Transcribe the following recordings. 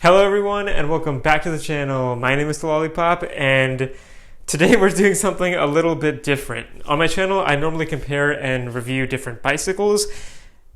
Hello everyone and welcome back to the channel. My name is The Lollipop and today we're doing something a little bit different. On my channel I normally compare and review different bicycles,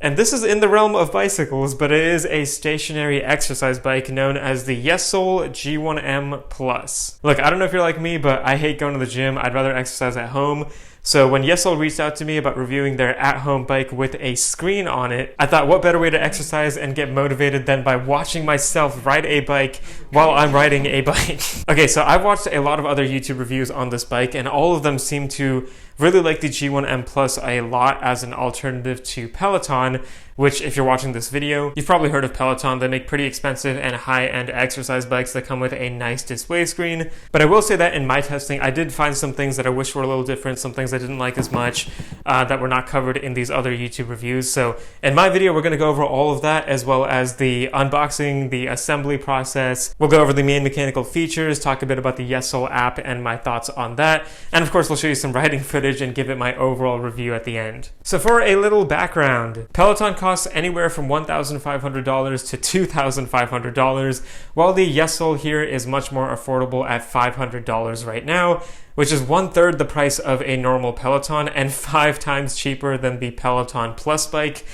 and this is in the realm of bicycles, but it is a stationary exercise bike known as the Yesoul G1M Plus. Look, I don't know if you're like me, but I hate going to the gym. I'd rather exercise at home. So when Yesoul reached out to me about reviewing their at-home bike with a screen on it, I thought what better way to exercise and get motivated than by watching myself ride a bike while I'm riding a bike. Okay, so I've watched a lot of other YouTube reviews on this bike and all of them seem to really like the G1M Plus a lot as an alternative to Peloton, which if you're watching this video, you've probably heard of Peloton. They make pretty expensive and high-end exercise bikes that come with a nice display screen. But I will say that in my testing, I did find some things that I wish were a little different, some things I didn't like as much that were not covered in these other YouTube reviews. So in my video, we're gonna go over all of that as well as the unboxing, the assembly process. We'll go over the main mechanical features, talk a bit about the Yesoul app and my thoughts on that. And of course, we'll show you some riding footage and give it my overall review at the end. So for a little background, Peloton costs anywhere from $1,500 to $2,500, while the Yesoul here is much more affordable at $500 right now, which is 1/3 the price of a normal Peloton and 5 times cheaper than the Peloton Plus bike.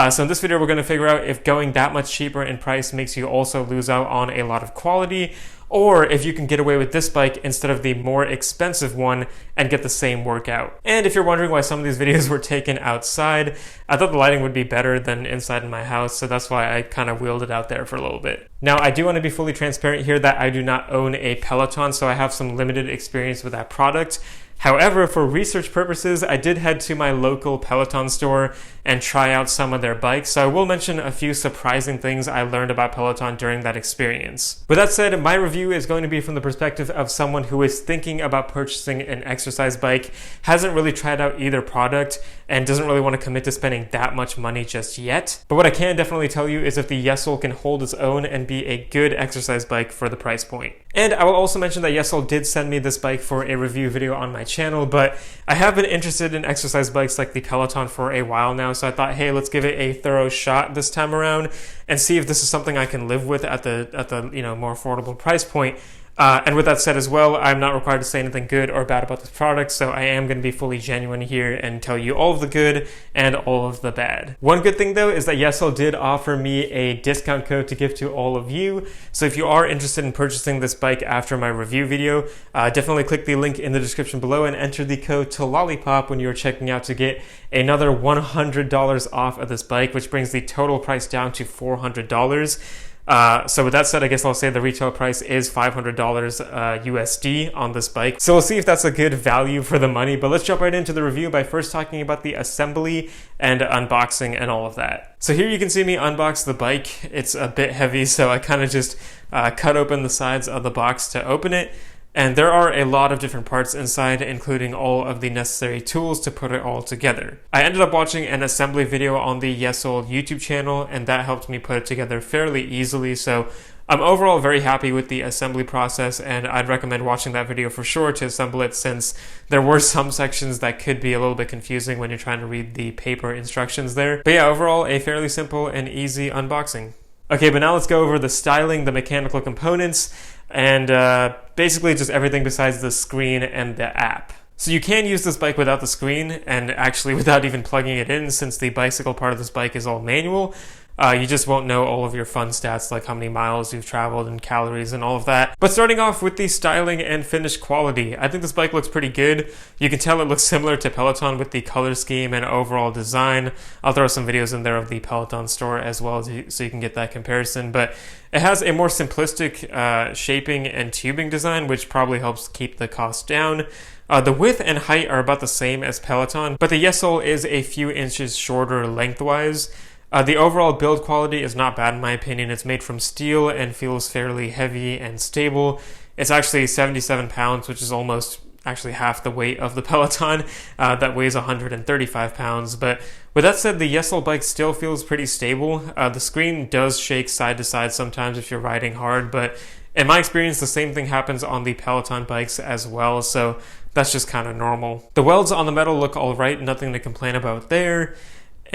So in this video, we're going to figure out if going that much cheaper in price makes you also lose out on a lot of quality, or if you can get away with this bike instead of the more expensive one and get the same workout. And if you're wondering why some of these videos were taken outside, I thought the lighting would be better than inside in my house, so that's why I kind of wheeled it out there for a little bit. Now, I do want to be fully transparent here that I do not own a Peloton, so I have some limited experience with that product. However, for research purposes, I did head to my local Peloton store and try out some of their bikes, so I will mention a few surprising things I learned about Peloton during that experience. With that said, my review is going to be from the perspective of someone who is thinking about purchasing an exercise bike, hasn't really tried out either product, and doesn't really want to commit to spending that much money just yet. But what I can definitely tell you is if the Yesoul can hold its own and be a good exercise bike for the price point. And I will also mention that Yesoul did send me this bike for a review video on my channel, but I have been interested in exercise bikes like the Peloton for a while now, so I thought, hey, let's give it a thorough shot this time around and see if this is something I can live with at the more affordable price point. And with that said as well, I'm not required to say anything good or bad about this product, so I am going to be fully genuine here and tell you all of the good and all of the bad. One good thing though is that Yesoul did offer me a discount code to give to all of you, so if you are interested in purchasing this bike after my review video, definitely click the link in the description below and enter the code to Lollipop when you're checking out to get another $100 off of this bike, which brings the total price down to $400. So with that said, I guess I'll say the retail price is $500 USD on this bike. So we'll see if that's a good value for the money, but let's jump right into the review by first talking about the assembly and unboxing and all of that. So here you can see me unbox the bike. It's a bit heavy, so I kind of just cut open the sides of the box to open it. And there are a lot of different parts inside, including all of the necessary tools to put it all together. I ended up watching an assembly video on the Yesoul YouTube channel, and that helped me put it together fairly easily. So I'm overall very happy with the assembly process, and I'd recommend watching that video for sure to assemble it, since there were some sections that could be a little bit confusing when you're trying to read the paper instructions there. But yeah, overall, a fairly simple and easy unboxing. Okay, but now let's go over the styling, the mechanical components, and basically just everything besides the screen and the app. So you can use this bike without the screen and actually without even plugging it in, since the bicycle part of this bike is all manual. You just won't know all of your fun stats like how many miles you've traveled and calories and all of that. But starting off with the styling and finish quality, I think this bike looks pretty good. You can tell it looks similar to Peloton with the color scheme and overall design. I'll throw some videos in there of the Peloton store as well so you can get that comparison. But it has a more simplistic shaping and tubing design, which probably helps keep the cost down. The width and height are about the same as Peloton, but the Yesoul is a few inches shorter lengthwise. The overall build quality is not bad in my opinion. It's made from steel and feels fairly heavy and stable. It's actually 77 pounds, which is almost actually half the weight of the Peloton that weighs 135 pounds. But with that said, the Yesoul bike still feels pretty stable. The screen does shake side to side sometimes if you're riding hard, but in my experience, the same thing happens on the Peloton bikes as well, so that's just kind of normal. The welds on the metal look all right, nothing to complain about there.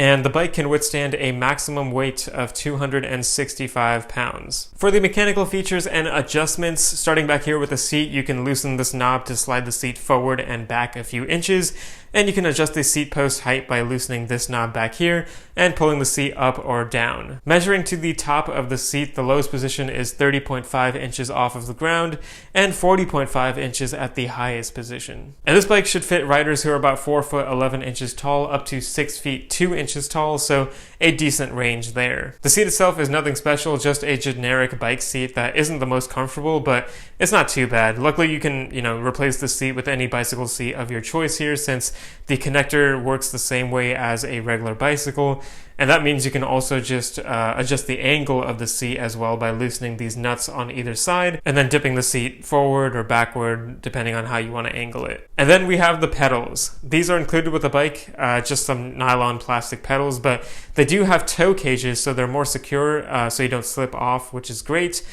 and the bike can withstand a maximum weight of 265 pounds. For the mechanical features and adjustments, starting back here with the seat, you can loosen this knob to slide the seat forward and back a few inches, and you can adjust the seat post height by loosening this knob back here and pulling the seat up or down. Measuring to the top of the seat, the lowest position is 30.5 inches off of the ground and 40.5 inches at the highest position. And this bike should fit riders who are about 4 foot 11 inches tall up to 6 feet 2 inches tall, so a decent range there. The seat itself is nothing special, just a generic bike seat that isn't the most comfortable, but it's not too bad. Luckily, you can, replace the seat with any bicycle seat of your choice here, since the connector works the same way as a regular bicycle, and that means you can also just adjust the angle of the seat as well by loosening these nuts on either side and then dipping the seat forward or backward depending on how you want to angle it. And then we have the pedals. These are included with the bike, just some nylon plastic pedals, but they do have toe cages so they're more secure so you don't slip off, which is great.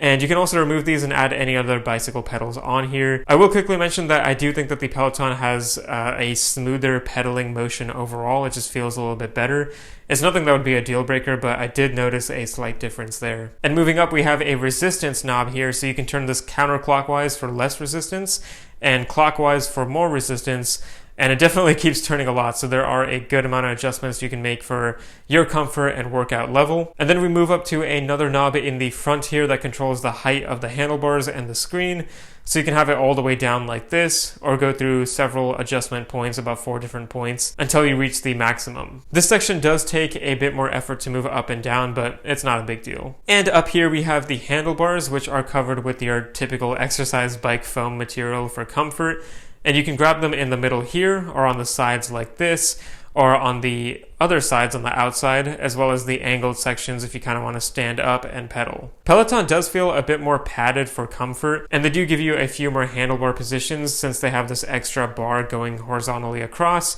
And you can also remove these and add any other bicycle pedals on here. I will quickly mention that I do think that the Peloton has a smoother pedaling motion overall. It just feels a little bit better. It's nothing that would be a deal breaker, but I did notice a slight difference there. And moving up, we have a resistance knob here, so you can turn this counterclockwise for less resistance and clockwise for more resistance. And it definitely keeps turning a lot, so there are a good amount of adjustments you can make for your comfort and workout level. And then we move up to another knob in the front here that controls the height of the handlebars and the screen. So you can have it all the way down like this, or go through several adjustment points, about 4 different points, until you reach the maximum. This section does take a bit more effort to move up and down, but it's not a big deal. And up here we have the handlebars, which are covered with your typical exercise bike foam material for comfort. And you can grab them in the middle here, or on the sides like this, or on the other sides on the outside, as well as the angled sections if you kind of want to stand up and pedal. Peloton does feel a bit more padded for comfort, and they do give you a few more handlebar positions since they have this extra bar going horizontally across.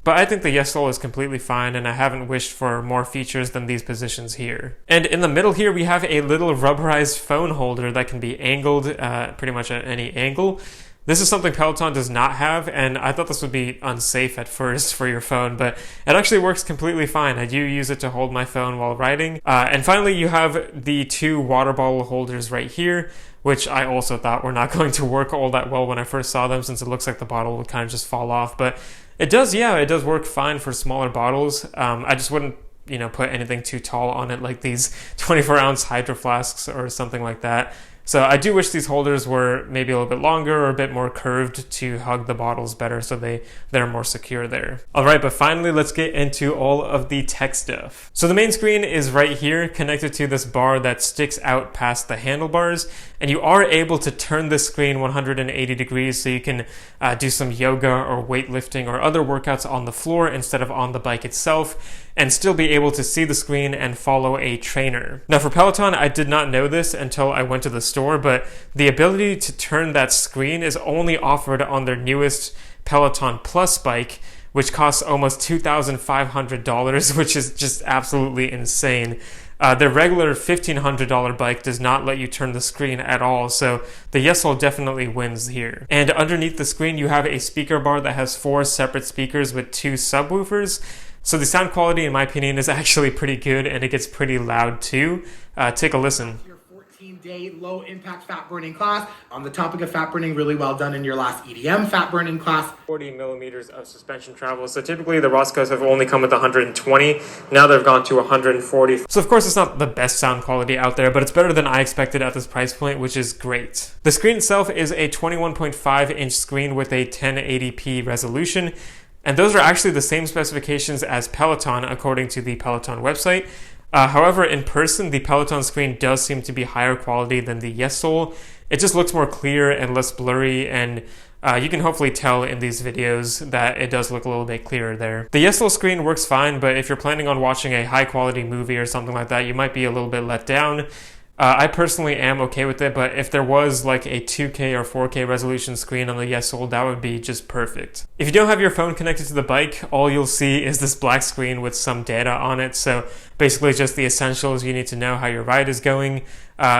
But I think the Yesoul is completely fine, and I haven't wished for more features than these positions here. And in the middle here, we have a little rubberized phone holder that can be angled pretty much at any angle. This is something Peloton does not have, and I thought this would be unsafe at first for your phone, but it actually works completely fine. I do use it to hold my phone while riding. And finally, you have the 2 water bottle holders right here, which I also thought were not going to work all that well when I first saw them, since it looks like the bottle would kind of just fall off. But it does work fine for smaller bottles. I just wouldn't put anything too tall on it, like these 24-ounce Hydro Flasks or something like that. So I do wish these holders were maybe a little bit longer or a bit more curved to hug the bottles better, so they're more secure there. Alright, but finally let's get into all of the tech stuff. So the main screen is right here, connected to this bar that sticks out past the handlebars, and you are able to turn this screen 180 degrees so you can do some yoga or weightlifting or other workouts on the floor instead of on the bike itself, and still be able to see the screen and follow a trainer. Now for Peloton, I did not know this until I went to the store, but the ability to turn that screen is only offered on their newest Peloton Plus bike, which costs almost $2,500, which is just absolutely insane. Their regular $1,500 bike does not let you turn the screen at all, so the Yesoul definitely wins here. And underneath the screen, you have a speaker bar that has 4 separate speakers with 2 subwoofers. So the sound quality, in my opinion, is actually pretty good, and it gets pretty loud too. Take a listen. 14-day low-impact fat-burning class. On the topic of fat burning, really well done in your last EDM fat-burning class. 40 millimeters of suspension travel. So typically the Roscoes have only come with 120. Now they've gone to 140. So of course it's not the best sound quality out there, but it's better than I expected at this price point, which is great. The screen itself is a 21.5-inch screen with a 1080p resolution. And those are actually the same specifications as Peloton, according to the Peloton website. However, in person, the Peloton screen does seem to be higher quality than the Yesoul. It just looks more clear and less blurry, and you can hopefully tell in these videos that it does look a little bit clearer there. The Yesoul screen works fine, but if you're planning on watching a high-quality movie or something like that, you might be a little bit let down. I personally am okay with it, but if there was like a 2K or 4K resolution screen on the Yesoul, that would be just perfect. If you don't have your phone connected to the bike, all you'll see is this black screen with some data on it, so basically just the essentials you need to know how your ride is going.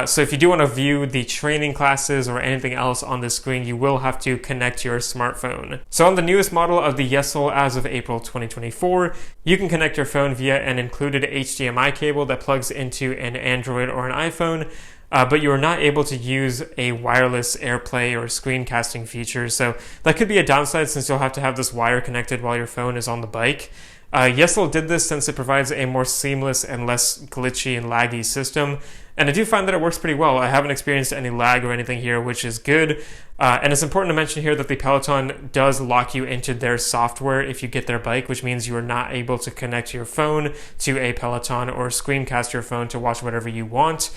So if you do want to view the training classes or anything else on the screen, you will have to connect your smartphone. So on the newest model of the Yesoul as of April 2024, you can connect your phone via an included HDMI cable that plugs into an Android or an iPhone, but you are not able to use a wireless AirPlay or screencasting feature. So that could be a downside since you'll have to have this wire connected while your phone is on the bike. Yesoul did this since it provides a more seamless and less glitchy and laggy system, and I do find that it works pretty well. I haven't experienced any lag or anything here, which is good. And it's important to mention here that the Peloton does lock you into their software if you get their bike, which means you are not able to connect your phone to a Peloton or screencast your phone to watch whatever you want.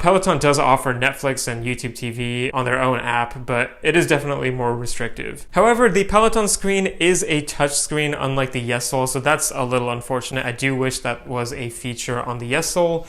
Peloton does offer Netflix and YouTube TV on their own app, but it is definitely more restrictive. However, the Peloton screen is a touchscreen unlike the Yesoul, so that's a little unfortunate. I do wish that was a feature on the Yesoul.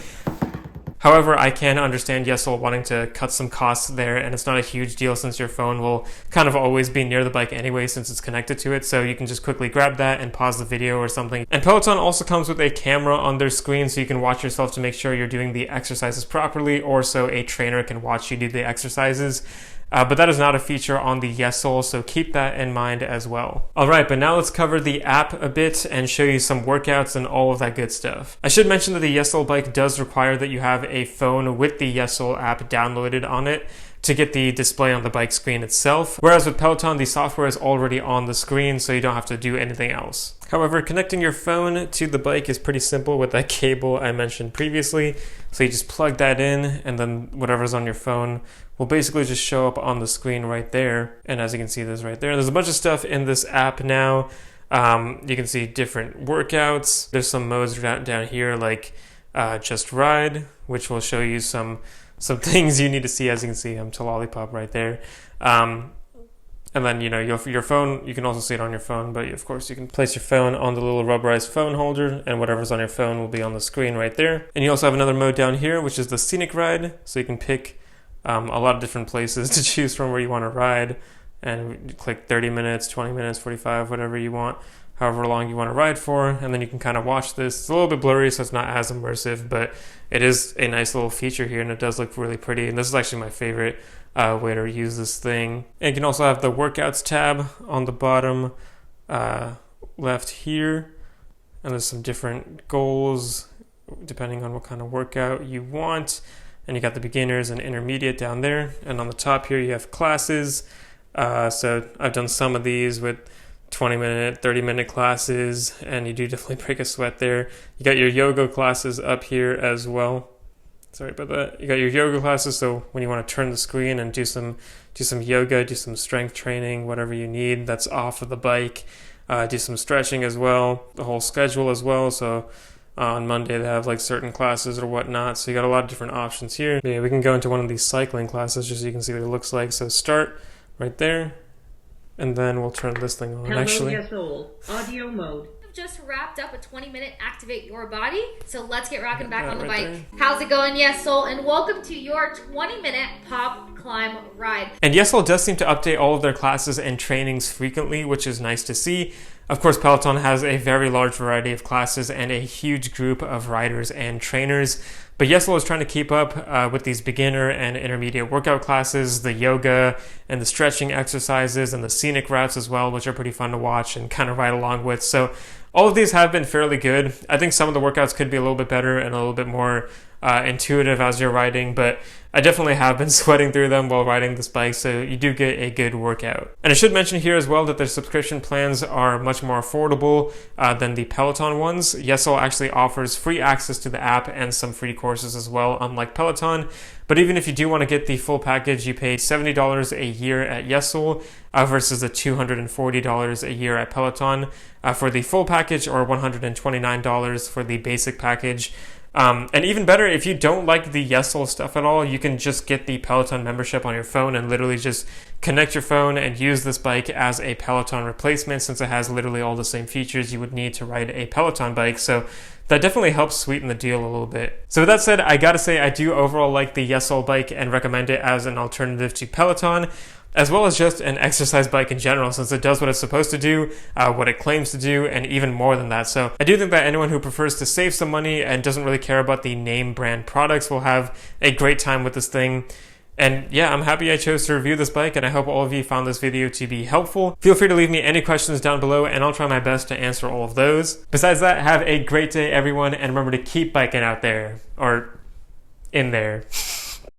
However, I can understand Yesoul wanting to cut some costs there, and it's not a huge deal since your phone will kind of always be near the bike anyway since it's connected to it, so you can just quickly grab that and pause the video or something. And Peloton also comes with a camera on their screen so you can watch yourself to make sure you're doing the exercises properly, or so a trainer can watch you do the exercises. But that is not a feature on the Yesoul, so keep that in mind as well. Alright, but now let's cover the app a bit and show you some workouts and all of that good stuff. I should mention that the Yesoul bike does require that you have a phone with the Yesoul app downloaded on it to get the display on the bike screen itself, whereas with Peloton, the software is already on the screen, so you don't have to do anything else. However, connecting your phone to the bike is pretty simple with that cable I mentioned previously. So you just plug that in, and then whatever's on your phone will basically just show up on the screen right there. And as you can see, this right there. There's a bunch of stuff in this app now. You can see different workouts. There's some modes down here like Just Ride, which will show you some things you need to see. As you can see, to Lollipop right there. And then, your phone, you can also see it on your phone, but of course you can place your phone on the little rubberized phone holder, and whatever's on your phone will be on the screen right there. And you also have another mode down here, which is the scenic ride. So you can pick a lot of different places to choose from where you want to ride, and you click 30 minutes, 20 minutes, 45, whatever you want, however long you want to ride for, and then you can kind of watch this. It's a little bit blurry, so it's not as immersive, but it is a nice little feature here, and it does look really pretty, and this is actually my favorite way to use this thing. And you can also have the workouts tab on the bottom left here, and there's some different goals depending on what kind of workout you want. And you got the beginners and intermediate down there, and on the top here you have classes. So I've done some of these with 20-minute, 30-minute classes, and you do definitely break a sweat there. You got your yoga classes up here as well. Sorry about that. You got your yoga classes, so when you want to turn the screen and do some yoga, do some strength training, whatever you need, that's off of the bike. Do some stretching as well, the whole schedule as well. So on Monday they have like certain classes or whatnot, so you got a lot of different options here. Yeah, we can go into one of these cycling classes just so you can see what it looks like. So start right there, and then we'll turn this thing on. Hello, actually. Yesoul, audio mode. Just wrapped up a 20-minute Activate Your Body, so let's get rocking back on the right bike. there. How's it going, Yesoul? And welcome to your 20-minute pop climb ride. And Yesoul does seem to update all of their classes and trainings frequently, which is nice to see. Of course, Peloton has a very large variety of classes and a huge group of riders and trainers. But Yesoul is trying to keep up with these beginner and intermediate workout classes, the yoga and the stretching exercises, and the scenic routes as well, which are pretty fun to watch and kind of ride along with. So all of these have been fairly good. I think some of the workouts could be a little bit better and a little bit more intuitive as you're riding, but I definitely have been sweating through them while riding this bike, so you do get a good workout. And I should mention here as well that their subscription plans are much more affordable than the Peloton ones. Yesoul actually offers free access to the app and some free courses as well, unlike Peloton. But even if you do want to get the full package, you pay $70 a year at Yesoul versus the $240 a year at Peloton for the full package, or $129 for the basic package. And even better, if you don't like the Yesoul stuff at all, you can just get the Peloton membership on your phone and literally just connect your phone and use this bike as a Peloton replacement, since it has literally all the same features you would need to ride a Peloton bike. So that definitely helps sweeten the deal a little bit. So with that said, I gotta say I do overall like the Yesoul bike and recommend it as an alternative to Peloton. as well as just an exercise bike in general, since it does what it's supposed to do, what it claims to do, and even more than that. So I do think that anyone who prefers to save some money and doesn't really care about the name brand products will have a great time with this thing. And yeah, I'm happy I chose to review this bike, and I hope all of you found this video to be helpful. Feel free to leave me any questions down below, and I'll try my best to answer all of those. Besides that, have a great day, everyone, and remember to keep biking out there, or in there.